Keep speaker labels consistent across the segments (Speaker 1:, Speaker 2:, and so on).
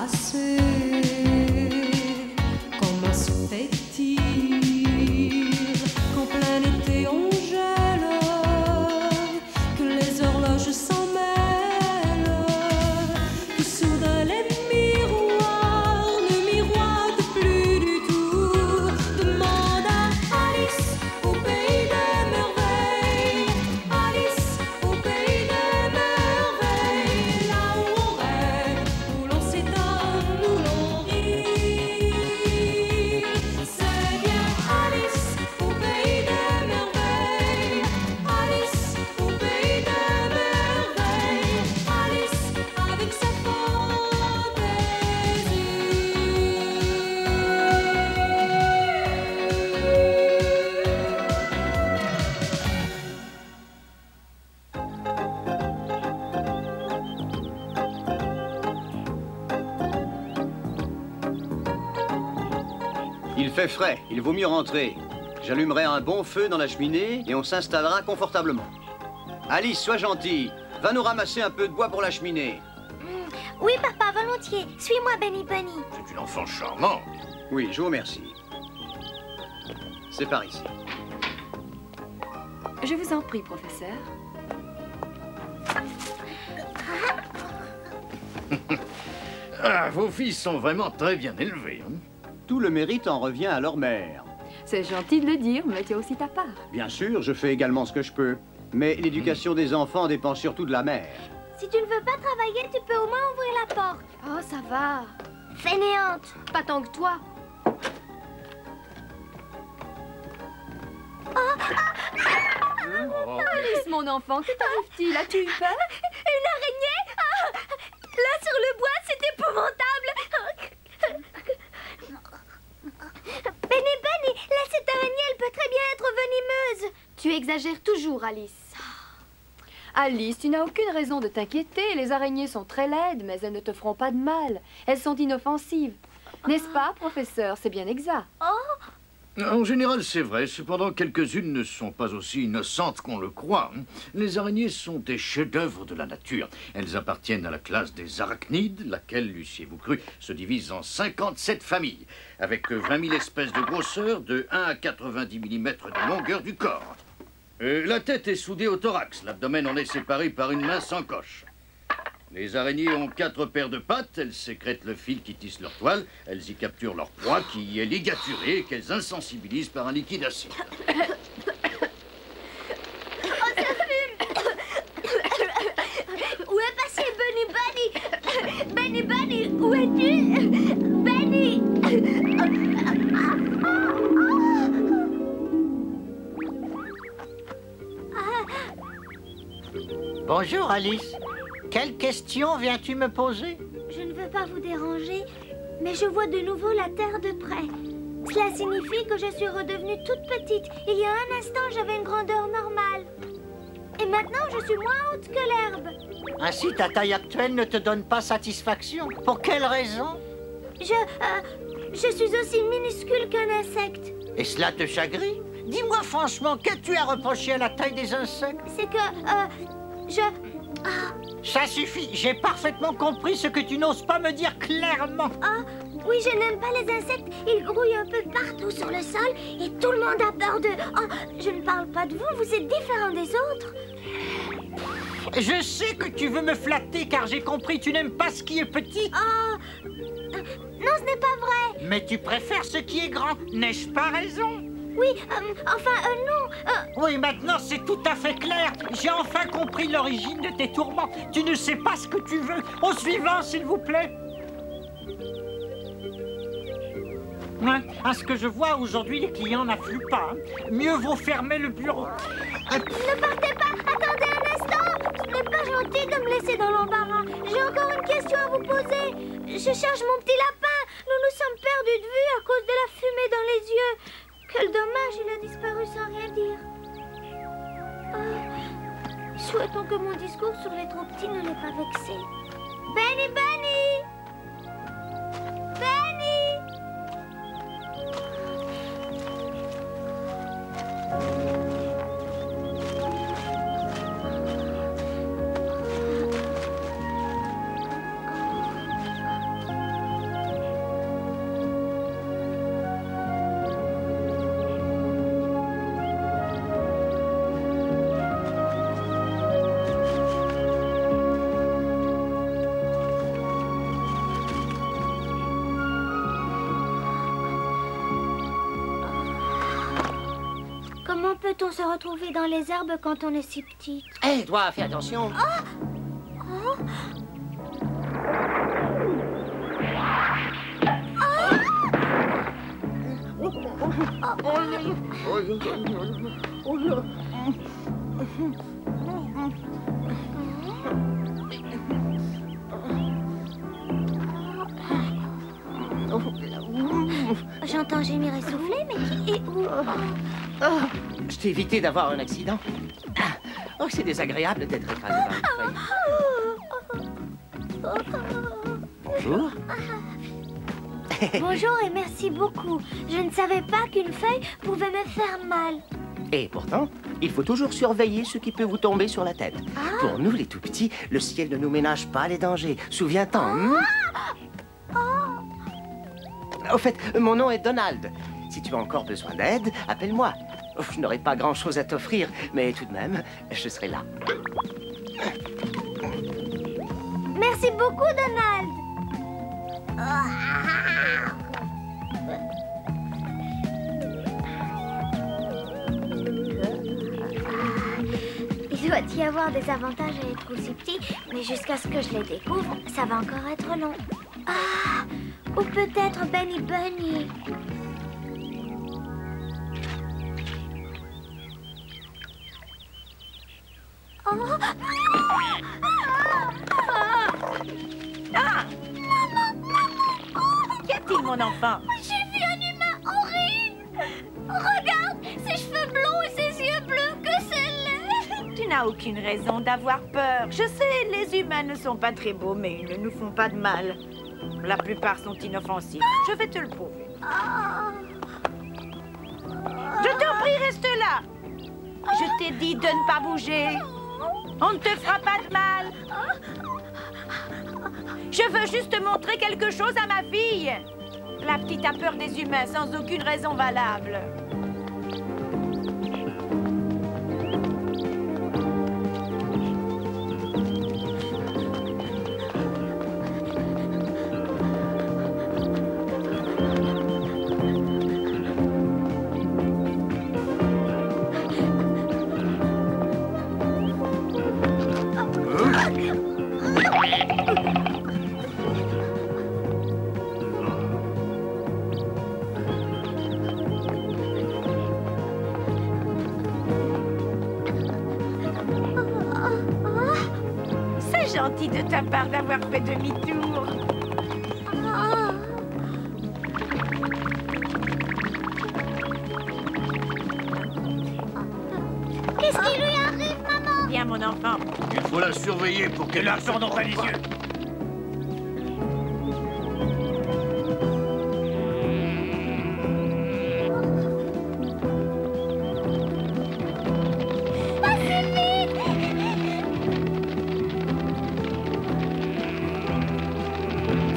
Speaker 1: passer. Comment se fait-il qu'en plein été on gèle, que les horloges s'en mêlent, que soudain les miroirs ne miroitent plus du tout? Demande à Alice au pays des merveilles, Alice au pays des merveilles, là où on rêve, où l'on s'étonne, où l'on rit. C'est bien Alice au pays des merveilles, Alice au pays des merveilles, Alice avec sa
Speaker 2: Il fait frais, il vaut mieux rentrer. J'allumerai un bon feu dans la cheminée et on s'installera confortablement. Alice, sois gentille. Va nous ramasser un peu de bois pour la cheminée.
Speaker 3: Oui, papa, volontiers. Suis-moi, Benny Bunny.
Speaker 4: C'est une enfant charmante.
Speaker 2: Oui, je vous remercie. C'est par ici.
Speaker 5: Je vous en prie, professeur.
Speaker 4: Ah, vos filles sont vraiment très bien élevées. Hein?
Speaker 2: Tout le mérite en revient à leur mère.
Speaker 5: C'est gentil de le dire, mais tu as aussi ta part.
Speaker 2: Bien sûr, je fais également ce que je peux. Mais l'éducation des enfants dépend surtout de la mère.
Speaker 3: Si tu ne veux pas travailler, tu peux au moins ouvrir la porte.
Speaker 5: Oh, ça va.
Speaker 3: Fainéante.
Speaker 5: Pas tant que toi.
Speaker 4: Oh.
Speaker 5: Alice, mon enfant, que t'arrive-t-il? As-tu eu peur?
Speaker 3: Une araignée? Ah, là, sur le bois, c'est épouvantable. Benny Bunny, là, cette araignée, elle peut très bien être venimeuse.
Speaker 5: Tu exagères toujours, Alice. Alice, tu n'as aucune raison de t'inquiéter. Les araignées sont très laides, mais elles ne te feront pas de mal. Elles sont inoffensives. N'est-ce pas, professeur? C'est bien exact.
Speaker 4: En général, c'est vrai. Cependant, quelques-unes ne sont pas aussi innocentes qu'on le croit. Les araignées sont des chefs-d'œuvre de la nature. Elles appartiennent à la classe des arachnides, laquelle, eussiez-vous cru, se divise en 57 familles, avec 20 000 espèces de grosseur, de 1 à 90 mm de longueur du corps. La tête est soudée au thorax. L'abdomen en est séparé par une mince encoche. Les araignées ont 4 paires de pattes. Elles sécrètent le fil qui tisse leur toile. Elles y capturent leur proie qui y est ligaturée et qu'elles insensibilisent par un liquide acide.
Speaker 3: Où est passé Bunny Bunny? Benny Bunny, où es-tu? Benny!
Speaker 6: Bonjour, Alice. Quelle question viens-tu me poser?
Speaker 3: Je ne veux pas vous déranger, mais je vois de nouveau la Terre de près. Cela signifie que je suis redevenue toute petite. Il y a un instant, j'avais une grandeur normale. Et maintenant, je suis moins haute que l'herbe.
Speaker 6: Ainsi, ta taille actuelle ne te donne pas satisfaction. Pour quelle raison?
Speaker 3: Je suis aussi minuscule qu'un insecte.
Speaker 6: Et cela te chagrine? Dis-moi franchement, qu'as-tu à reprocher à la taille des insectes?
Speaker 3: C'est que,
Speaker 6: Ça suffit, j'ai parfaitement compris ce que tu n'oses pas me dire clairement.
Speaker 3: oui, je n'aime pas les insectes. Ils grouillent un peu partout sur le sol et tout le monde a peur d'eux. Oh, je ne parle pas de vous, vous êtes différents des autres.
Speaker 6: Je sais que tu veux me flatter car j'ai compris, tu n'aimes pas ce qui est petit.
Speaker 3: Non, ce n'est pas vrai.
Speaker 6: Mais tu préfères ce qui est grand, n'ai-je pas raison?
Speaker 3: Oui, non.
Speaker 6: Oui, maintenant c'est tout à fait clair. J'ai enfin compris l'origine de tes tourments. Tu ne sais pas ce que tu veux. Au suivant, s'il vous plaît. Ouais, à ce que je vois, aujourd'hui, les clients n'affluent pas. Mieux vaut fermer le bureau.
Speaker 3: Ne partez pas. Attendez un instant. Ce n'est pas gentil de me laisser dans l'embarras. J'ai encore une question à vous poser. Je cherche mon petit lapin. Nous nous sommes perdus de vue à cause de la fumée dans les yeux. Quel dommage, il a disparu sans rien dire. Souhaitons que mon discours sur les trop petits ne l'ait pas vexé. Benny Bunny! Benny! peut-on se retrouver dans les herbes quand on est si petite?
Speaker 7: Hé, toi, fais attention.
Speaker 3: J'entends gémir essoufflé, mais qui est où?
Speaker 7: Je t'ai évité d'avoir un accident. Oh, c'est désagréable d'être écrasé par une feuille. Bonjour.
Speaker 3: Bonjour et merci beaucoup. Je ne savais pas qu'une feuille pouvait me faire mal.
Speaker 7: Et pourtant, il faut toujours surveiller ce qui peut vous tomber sur la tête. Pour nous, les tout-petits, le ciel ne nous ménage pas les dangers. Souviens-t'en. Au fait, mon nom est Donald. Si tu as encore besoin d'aide, appelle-moi. Je n'aurai pas grand-chose à t'offrir, mais tout de même, je serai là.
Speaker 3: Merci beaucoup, Donald. Il doit y avoir des avantages à être aussi petit, mais jusqu'à ce que je les découvre, ça va encore être long. Ah, ou peut-être Benny Bunny. Oh.
Speaker 8: Qu'y a-t-il, mon enfant?
Speaker 3: J'ai vu un humain horrible. Regarde, ses cheveux blonds et ses yeux bleus, que c'est laid.
Speaker 8: Tu n'as aucune raison d'avoir peur. Je sais, les humains ne sont pas très beaux, mais ils ne nous font pas de mal. La plupart sont inoffensifs. Je vais te le prouver. Je t'en prie, reste là. Je t'ai dit de ne pas bouger. On ne te fera pas de mal. Je veux juste te montrer quelque chose à ma fille. La petite a peur des humains sans aucune raison valable. C'est gentil de ta part d'avoir fait demi-tour.
Speaker 3: Qu'est-ce qui lui arrive, maman?
Speaker 8: Viens, mon enfant.
Speaker 4: Il faut la surveiller pour qu'elle ne s'en pas les yeux.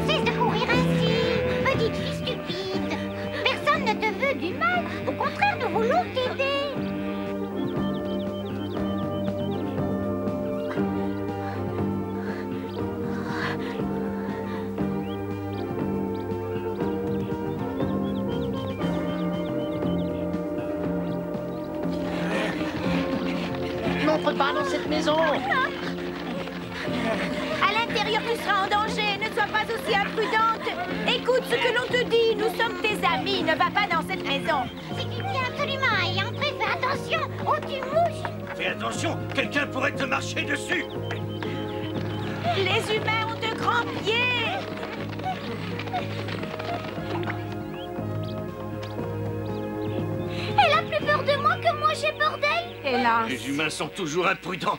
Speaker 3: Cesse de courir ainsi, petite fille stupide. Personne ne te veut du mal. Au contraire, nous voulons t'aider.
Speaker 7: N'entre pas dans cette maison.
Speaker 8: À l'intérieur, tu seras en danger. Ne sois pas aussi imprudente. Écoute ce que l'on te dit. Nous sommes tes amis. Ne va pas dans cette maison.
Speaker 3: Si tu tiens absolument à y entrer, fais attention, ou tu mouches.
Speaker 4: Fais attention, quelqu'un pourrait te marcher dessus.
Speaker 8: Les humains ont de grands pieds.
Speaker 3: Elle a plus peur de moi que moi j'ai peur d'elle.
Speaker 8: Hélas.
Speaker 4: Les humains sont toujours imprudents.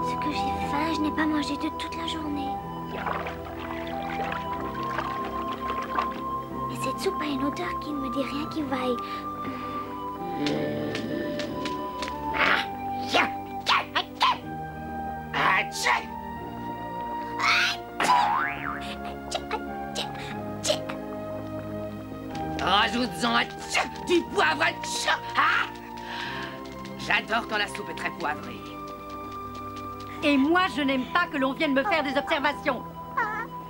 Speaker 3: Ce que j'ai faim, je n'ai pas mangé de toute la journée. Et cette soupe a une odeur qui ne me dit rien qui vaille.
Speaker 9: Rajoute-en un tcha, du poivre, un tcha. Ah, j'adore quand la soupe est très poivrée.
Speaker 10: Et moi, je n'aime pas que l'on vienne me faire des observations.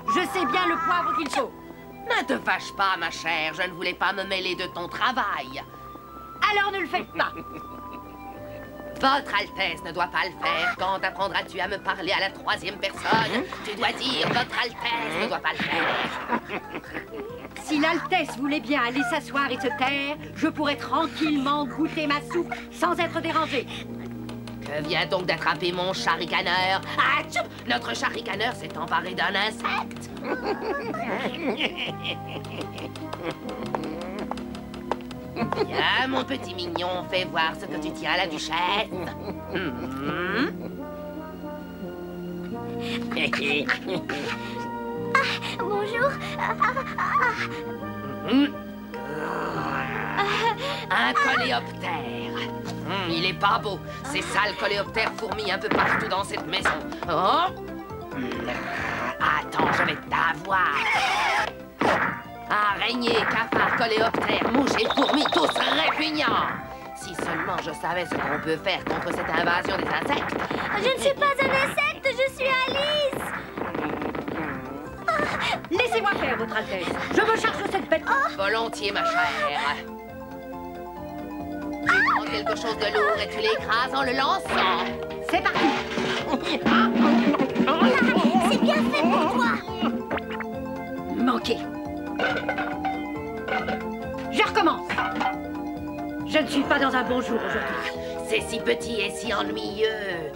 Speaker 10: Je sais bien le poivre qu'il faut.
Speaker 9: Ne te fâche pas, ma chère. Je ne voulais pas me mêler de ton travail.
Speaker 10: Alors ne le faites pas.
Speaker 9: Votre Altesse ne doit pas le faire. Quand apprendras-tu à me parler à la 3e personne? Tu dois dire Votre Altesse ne doit pas le faire.
Speaker 10: Si l'Altesse voulait bien aller s'asseoir et se taire, je pourrais tranquillement goûter ma soupe sans être dérangée.
Speaker 9: Que vient donc d'attraper mon charicaneur? Ah, tchou! Notre charicaneur s'est emparé d'un insecte. Viens, mon petit mignon, fais voir ce que tu tiens à la duchesse.
Speaker 3: Bonjour.
Speaker 9: Un coléoptère. Il est pas beau. Ces sales coléoptères fourmillent un peu partout dans cette maison. Oh! Attends, je vais t'avoir. Araignées, cafards, coléoptères, mouches et fourmis, tous répugnants. Si seulement je savais ce qu'on peut faire contre cette invasion des insectes.
Speaker 3: Je ne suis pas un insecte, je suis Alice.
Speaker 10: Laissez-moi faire, votre Altesse. Je me charge de cette bête.
Speaker 9: Volontiers, ma chère. Tu prends quelque chose de lourd et tu l'écrases en le lançant.
Speaker 10: C'est parti.
Speaker 3: C'est bien fait pour toi.
Speaker 10: Manqué. Je recommence. Je ne suis pas dans un bon jour aujourd'hui.
Speaker 9: C'est si petit et si ennuyeux.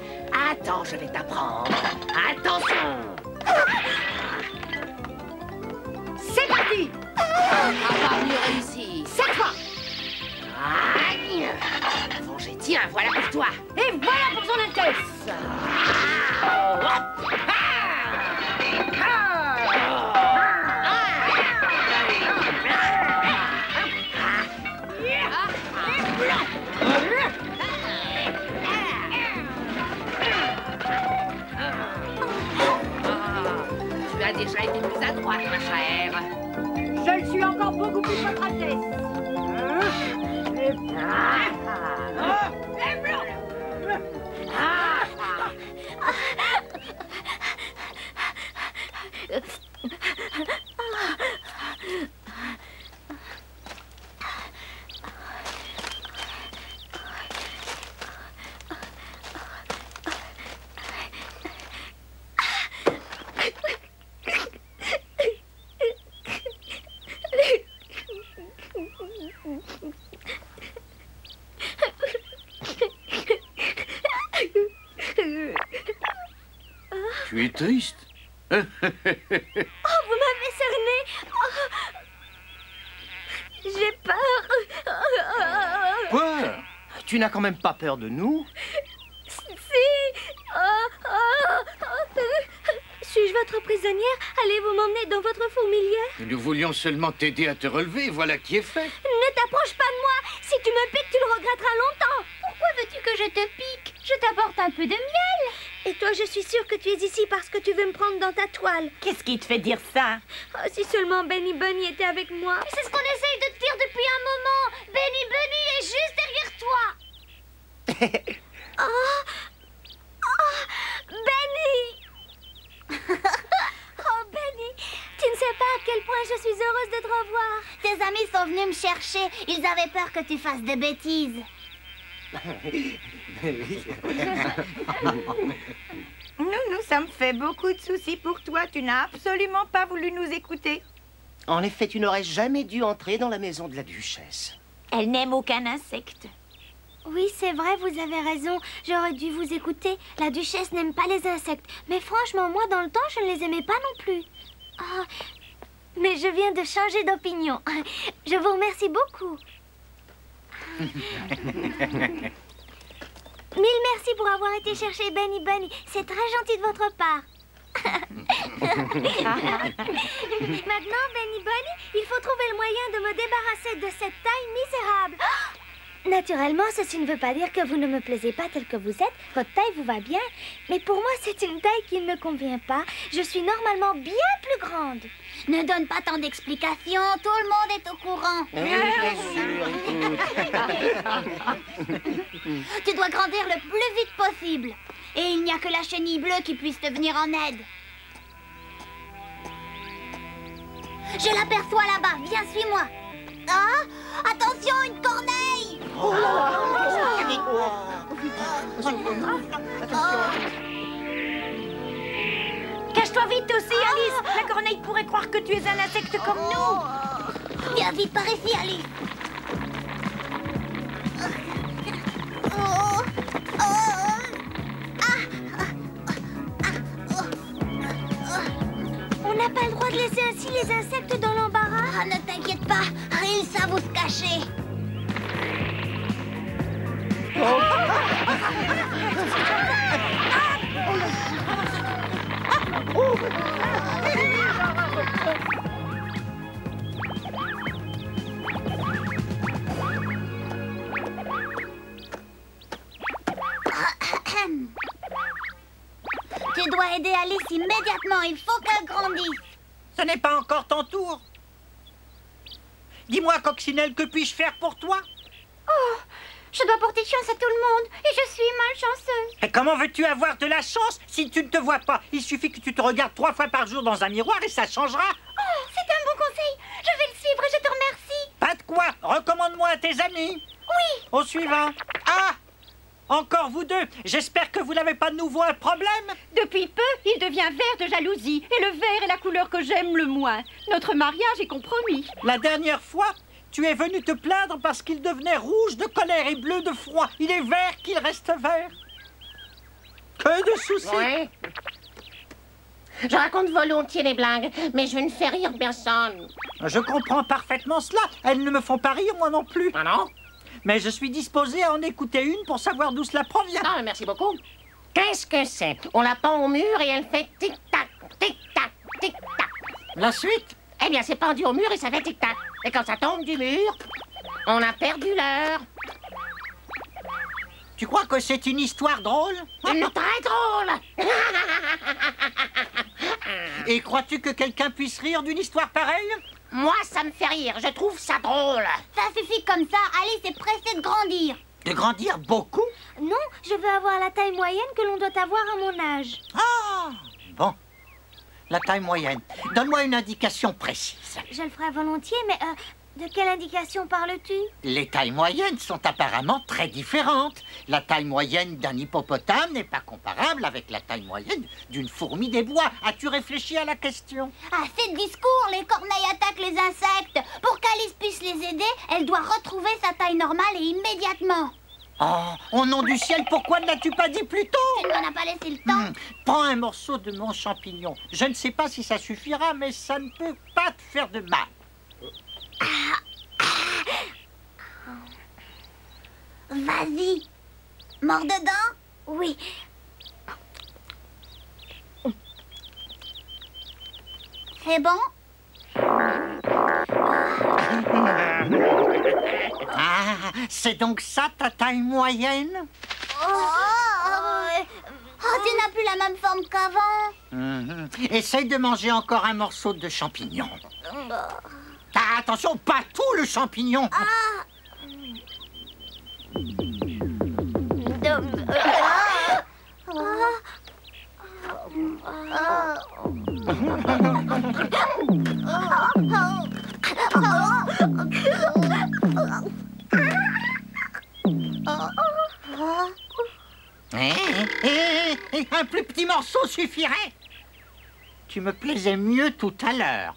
Speaker 9: Attends, je vais t'apprendre. Attention.
Speaker 10: C'est parti.
Speaker 9: Ça va mieux réussi.
Speaker 10: Cette fois.
Speaker 9: Aïe. Vengez, tiens, voilà pour toi.
Speaker 10: Et voilà pour son Altesse.
Speaker 9: Tu as déjà été plus adroite, ma chère.
Speaker 10: Je le suis encore beaucoup plus, votre Altesse.
Speaker 4: Tu es triste?
Speaker 3: Oh, vous m'avez cerné. Oh. J'ai peur.
Speaker 7: Peur? Tu n'as quand même pas peur de nous?
Speaker 3: Si. Suis-je votre prisonnière? Allez-vous m'emmener dans votre fourmilière?
Speaker 4: Nous voulions seulement t'aider à te relever, voilà qui est fait.
Speaker 3: Ne t'approche pas de moi. Si tu me piques, tu le regretteras longtemps. Pourquoi veux-tu que je te pique? Je t'apporte un peu de miel. Et toi, je suis sûre que tu es ici parce que tu veux me prendre dans ta toile.
Speaker 8: Qu'est-ce qui te fait dire ça?
Speaker 3: Oh, si seulement Benny Bunny était avec moi. C'est ce qu'on essaye de te dire depuis un moment. Benny Bunny est juste derrière toi. Oh, Benny. Oh, Benny, tu ne sais pas à quel point je suis heureuse de te revoir. Tes amis sont venus me chercher. Ils avaient peur que tu fasses des bêtises.
Speaker 8: Nous nous sommes fait beaucoup de soucis pour toi. Tu n'as absolument pas voulu nous écouter.
Speaker 7: En effet, tu n'aurais jamais dû entrer dans la maison de la duchesse.
Speaker 8: Elle n'aime aucun insecte.
Speaker 3: Oui, c'est vrai, vous avez raison. J'aurais dû vous écouter. La duchesse n'aime pas les insectes. Mais franchement, moi, dans le temps, je ne les aimais pas non plus. Oh, mais je viens de changer d'opinion. Je vous remercie beaucoup. Mille merci pour avoir été chercher Benny Bunny. C'est très gentil de votre part. Maintenant, Benny Bunny, il faut trouver le moyen de me débarrasser de cette taille misérable. Naturellement, ceci ne veut pas dire que vous ne me plaisez pas tel que vous êtes. Votre taille vous va bien. Mais pour moi, c'est une taille qui ne me convient pas. Je suis normalement bien plus grande.
Speaker 11: Ne donne pas tant d'explications, tout le monde est au courant. Tu dois grandir le plus vite possible. Et il n'y a que la chenille bleue qui puisse te venir en aide. Je l'aperçois là-bas, viens, suis-moi. Ah, attention, une corneille!
Speaker 8: Cache-toi vite aussi, Alice. La corneille pourrait croire que tu es un insecte comme nous.
Speaker 11: Viens vite par ici, Alice.
Speaker 3: On n'a pas le droit de laisser ainsi les insectes dans l'embarras.
Speaker 11: Ah, ne t'inquiète pas, ils savent où se cacher. Tu dois aider Alice immédiatement, il faut qu'elle grandisse.
Speaker 6: Ce n'est pas encore ton tour. Dis-moi, Coccinelle, que puis-je faire pour toi?
Speaker 11: Oh, je dois porter chance à tout le monde et je suis malchanceuse.
Speaker 6: Et comment veux-tu avoir de la chance si tu ne te vois pas? Il suffit que tu te regardes 3 fois par jour dans un miroir et ça changera.
Speaker 11: Oh, c'est un bon conseil. Je vais le suivre et je te remercie.
Speaker 6: Pas de quoi. Recommande-moi à tes amis.
Speaker 11: Oui.
Speaker 6: Au suivant. Ah! Encore vous deux. J'espère que vous n'avez pas de nouveau un problème.
Speaker 10: Depuis peu, il devient vert de jalousie. Et le vert est la couleur que j'aime le moins. Notre mariage est compromis.
Speaker 6: La dernière fois, tu es venu te plaindre parce qu'il devenait rouge de colère et bleu de froid. Il est vert qu'il reste vert. Que de soucis.
Speaker 12: Ouais. Je raconte volontiers les blagues, mais je ne fais rire personne.
Speaker 6: Je comprends parfaitement cela. Elles ne me font pas rire, moi non plus.
Speaker 12: Ah non?
Speaker 6: Mais je suis disposé à en écouter une pour savoir d'où cela provient.
Speaker 12: Ah, merci beaucoup. Qu'est-ce que c'est? On la pend au mur et elle fait tic-tac, tic-tac, tic-tac.
Speaker 6: La suite?
Speaker 12: Eh bien, c'est pendu au mur et ça fait tic-tac. Et quand ça tombe du mur, on a perdu l'heure.
Speaker 6: Tu crois que c'est une histoire drôle?
Speaker 12: Très drôle.
Speaker 6: Et crois-tu que quelqu'un puisse rire d'une histoire pareille?
Speaker 12: Moi, ça me fait rire. Je trouve ça drôle.
Speaker 11: Ça suffit comme ça, Alice est pressée de grandir.
Speaker 6: De grandir beaucoup?
Speaker 3: Non, je veux avoir la taille moyenne que l'on doit avoir à mon âge.
Speaker 6: Ah, bon. La taille moyenne. Donne-moi une indication précise.
Speaker 3: Je le ferai volontiers, mais de quelle indication parles-tu?
Speaker 6: Les tailles moyennes sont apparemment très différentes. La taille moyenne d'un hippopotame n'est pas comparable avec la taille moyenne d'une fourmi des bois. As-tu réfléchi à la question?
Speaker 11: Assez de discours, les corneilles attaquent les insectes. Pour qu'Alice puisse les aider, elle doit retrouver sa taille normale et immédiatement.
Speaker 6: Oh, au nom du ciel, pourquoi ne l'as-tu pas dit plus tôt?
Speaker 11: Tu ne m'en as pas laissé le temps.
Speaker 6: Prends un morceau de mon champignon. Je ne sais pas si ça suffira, mais ça ne peut pas te faire de mal.
Speaker 11: Vas-y. Mors dedans?
Speaker 3: Oui.
Speaker 11: C'est bon?
Speaker 6: Ah, c'est donc ça ta taille moyenne?
Speaker 11: Tu n'as plus la même forme qu'avant.
Speaker 6: Essaye de manger encore un morceau de champignon. Ah, attention, pas tout le champignon. Un plus petit morceau suffirait. Tu me plaisais mieux tout à l'heure.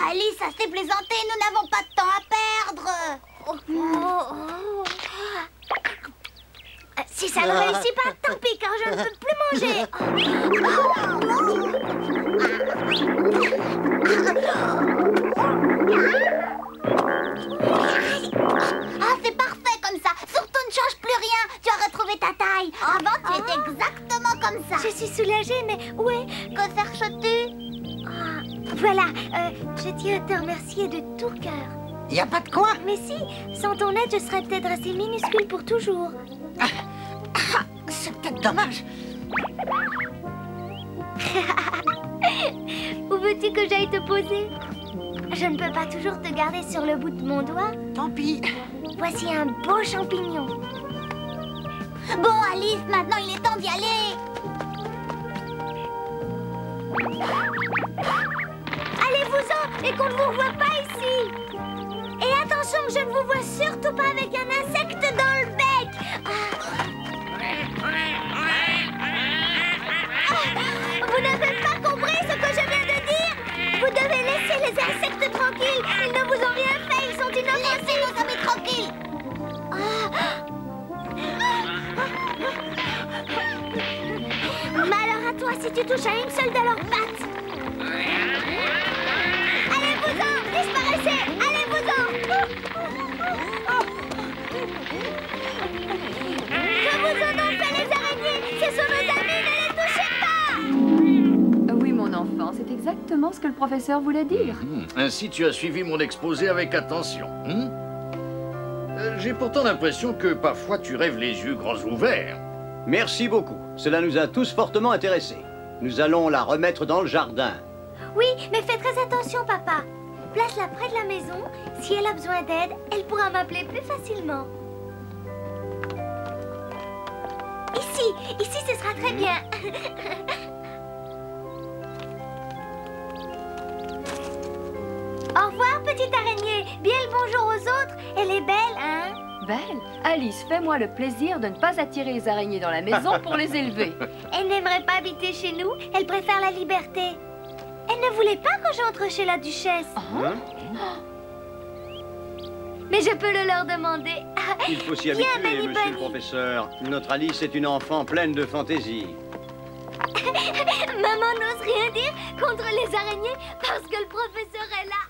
Speaker 11: Alice, assez plaisanté, nous n'avons pas de temps à perdre.
Speaker 3: Si ça ne réussit pas, tant pis, car je ne peux plus manger.
Speaker 11: C'est parfait comme ça. Surtout ne change plus rien. Tu as retrouvé ta taille. Avant, tu étais exactement comme ça.
Speaker 3: Je suis soulagée, mais où est...
Speaker 11: Que cherches-tu?
Speaker 3: Voilà, je tiens à te remercier de tout cœur.
Speaker 6: Y a pas de quoi.
Speaker 3: Mais si, sans ton aide, je serais peut-être restée minuscule pour toujours.
Speaker 6: C'est peut-être dommage.
Speaker 3: Où veux-tu que j'aille te poser? Je ne peux pas toujours te garder sur le bout de mon doigt.
Speaker 6: Tant pis.
Speaker 3: Voici un beau champignon.
Speaker 11: Bon, Alice, maintenant il est temps d'y aller.
Speaker 3: Allez-vous-en et qu'on ne vous voit pas ici. Et attention, je ne vous vois surtout pas avec un insecte dans le bec. Vous n'avez pas compris ce que je viens de dire? Vous devez laisser les insectes tranquilles. Ils ne vous ont rien fait, ils sont inoffensifs.
Speaker 11: Laissez nos amis tranquilles.
Speaker 3: Malheur à toi si tu touches à une seule de leurs pattes. Allez-vous-en, disparaissez. Allez-vous-en. Que vous en ont fait les araignées? Ce sont nos amis, ne les touchez pas.
Speaker 5: Oui, mon enfant, c'est exactement ce que le professeur voulait dire.
Speaker 4: Ainsi, tu as suivi mon exposé avec attention. J'ai pourtant l'impression que parfois tu rêves les yeux grands ouverts.
Speaker 2: Merci beaucoup. Cela nous a tous fortement intéressés. Nous allons la remettre dans le jardin.
Speaker 3: Oui, mais fais très attention, papa. Place-la près de la maison. Si elle a besoin d'aide, elle pourra m'appeler plus facilement. Ici, ce sera très bien. Au revoir, petite araignée. Bien le bonjour aux autres. Elle est belle, hein?
Speaker 5: Belle, Alice, fais-moi le plaisir de ne pas attirer les araignées dans la maison pour les élever.
Speaker 3: Elle n'aimerait pas habiter chez nous. Elle préfère la liberté. Elle ne voulait pas que j'entre chez la duchesse. Mais je peux le leur demander.
Speaker 2: Il faut s'y
Speaker 3: Viens,
Speaker 2: habituer,
Speaker 3: Bunny
Speaker 2: monsieur le
Speaker 3: Bunny.
Speaker 2: professeur. Notre Alice est une enfant pleine de fantaisie.
Speaker 3: Maman n'ose rien dire contre les araignées parce que le professeur est là.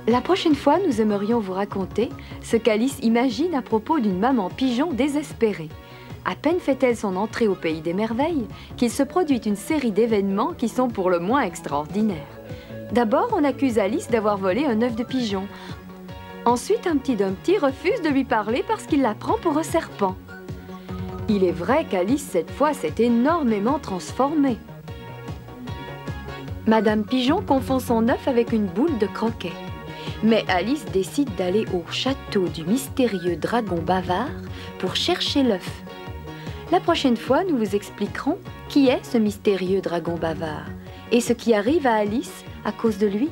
Speaker 5: La prochaine fois, nous aimerions vous raconter ce qu'Alice imagine à propos d'une maman pigeon désespérée. À peine fait-elle son entrée au pays des merveilles qu'il se produit une série d'événements qui sont pour le moins extraordinaires. D'abord, on accuse Alice d'avoir volé un œuf de pigeon. Ensuite, un petit Dumpty refuse de lui parler parce qu'il la prend pour un serpent. Il est vrai qu'Alice, cette fois, s'est énormément transformée. Madame Pigeon confond son œuf avec une boule de croquet. Mais Alice décide d'aller au château du mystérieux dragon bavard pour chercher l'œuf. La prochaine fois, nous vous expliquerons qui est ce mystérieux dragon bavard et ce qui arrive à Alice à cause de lui.